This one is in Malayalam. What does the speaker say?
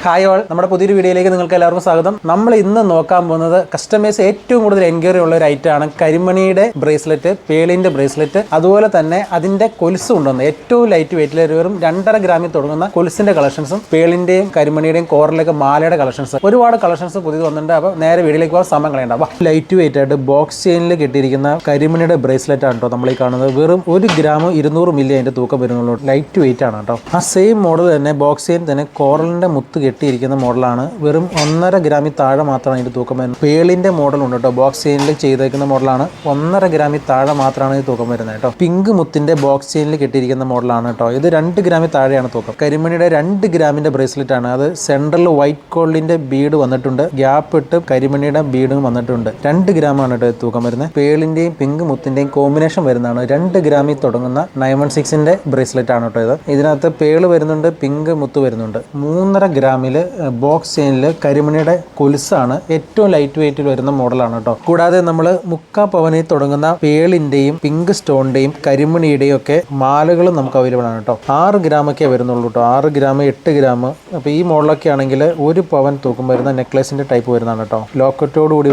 ഹായ് ഓൾ, നമ്മുടെ പുതിയൊരു വീഡിയോയിലേക്ക് നിങ്ങൾക്ക് എല്ലാവർക്കും സ്വാഗതം. നമ്മൾ ഇന്ന് നോക്കാൻ പോകുന്നത് കസ്റ്റമേഴ്സ് ഏറ്റവും കൂടുതൽ എൻക്വയറി ഉള്ള ഒരു ഐറ്റമാണ് കരിമണിയുടെ ബ്രേസ്ലെറ്റ്, പേളിൻ്റെ ബ്രേസ്ലെറ്റ്, അതുപോലെ തന്നെ അതിൻ്റെ കൊലുസ് കൊണ്ടുവന്ന് ഏറ്റവും ലൈറ്റ് വെയിറ്റിൽ വെറും 2.5 ഗ്രാമിൽ തുടങ്ങുന്ന കൊലുസിൻ്റെ കളക്ഷൻസും പേളിൻ്റെയും കരിമണിയുടെയും കോറിലേക്ക് മാലയുടെ കളക്ഷൻസ്, ഒരുപാട് കളക്ഷൻസ് പുതിയത് വന്നിട്ടുണ്ട്. അപ്പോൾ നേരെ വീഡിയോയിലേക്ക് പോകാൻ സമയം കളയണ്ട. ലൈറ്റ് വെയിറ്റ് ആയിട്ട് ബോക്സ് ചെയിനിൽ കെട്ടിയിരിക്കുന്ന കരിമണിയുടെ ബ്രേസ്ലെറ്റ് ആണ് കേട്ടോ നമ്മൾ ഈ കാണുന്നത്. വെറും 1 ഗ്രാം 200 മില്ലി അതിൻ്റെ തൂക്കം വരുന്നുള്ളൂ. ലൈറ്റ് വെയിറ്റ് ആണ് കേട്ടോ. ആ സെയിം മോഡൽ തന്നെ ബോക്സ് ചെയിൻ തന്നെ കോറലിൻ്റെ മുത്ത് കെട്ടിയിരിക്കുന്ന മോഡലാണ്. വെറും 1.5 ഗ്രാമിൽ താഴെ മാത്രമാണ് ഇതിൻ്റെ തൂക്കം വരുന്നത്. പേളിൻ്റെ മോഡൽ ഉണ്ട് കേട്ടോ. ബോക്സ് ചെയിനിൽ ചെയ്തേക്കുന്ന മോഡലാണ്. 1.5 ഗ്രാമിൽ താഴെ മാത്രമാണ് ഇത് തൂക്കം വരുന്നത് കേട്ടോ. പിങ്ക് മുത്തിൻ്റെ ബോക്സ് ചെയിനിൽ കെട്ടിയിരിക്കുന്ന മോഡലാണ് കേട്ടോ. ഇത് 2 ഗ്രാമിൽ താഴെയാണ് തൂക്കം. കരിമണിയുടെ 2 ഗ്രാമിൻ്റെ ബ്രേസ്ലെറ്റ് ആണ്. അത് സെൻട്രൽ വൈറ്റ് ഗോൾഡിൻ്റെ ബീഡ് വന്നിട്ടുണ്ട്. ഗ്യാപ്പ് ഇട്ട് കരിമണിയുടെ ബീഡും വന്നിട്ടുണ്ട്. 2 ഗ്രാമാണ് കേട്ടോ തൂക്കം വരുന്നത്. പേളിൻ്റെയും പിങ്ക് മുത്തിൻ്റെയും കോമ്പിനേഷൻ വരുന്നതാണ്. 2 ഗ്രാമിൽ തുടങ്ങുന്ന 916ൻ്റെ ബ്രേസ്ലെറ്റ് ആണ് കേട്ടോ ഇത്. ഇതിനകത്ത് പേള് വരുന്നുണ്ട്, പിങ്ക് മുത്ത് വരുന്നുണ്ട്. 3.5 ഗ്രാമിൽ ബോക്സ് ചെയിനിൽ കരിമണിയുടെ കൊലുസാണ്. ഏറ്റവും ലൈറ്റ് വെയിറ്റിൽ വരുന്ന മോഡലാണ് കേട്ടോ. കൂടാതെ നമ്മൾ 3/4 പവനിൽ തുടങ്ങുന്ന പേളിൻ്റെയും പിങ്ക് സ്റ്റോണിൻ്റെയും കരിമണിയുടെയും ഒക്കെ മാലകളും നമുക്ക് അവൈലബിൾ ആണ് കേട്ടോ. 6 ഗ്രാമൊക്കെ വരുന്നുള്ളൂ കേട്ടോ. 6 ഗ്രാം 8 ഗ്രാം. അപ്പോൾ ഈ മോഡലൊക്കെ ആണെങ്കിൽ 1 പവൻ തൂക്കം വരുന്ന നെക്ലേസിൻ്റെ ടൈപ്പ് വരുന്നതാണ് കേട്ടോ. ലോക്കറ്റോടുകൂടി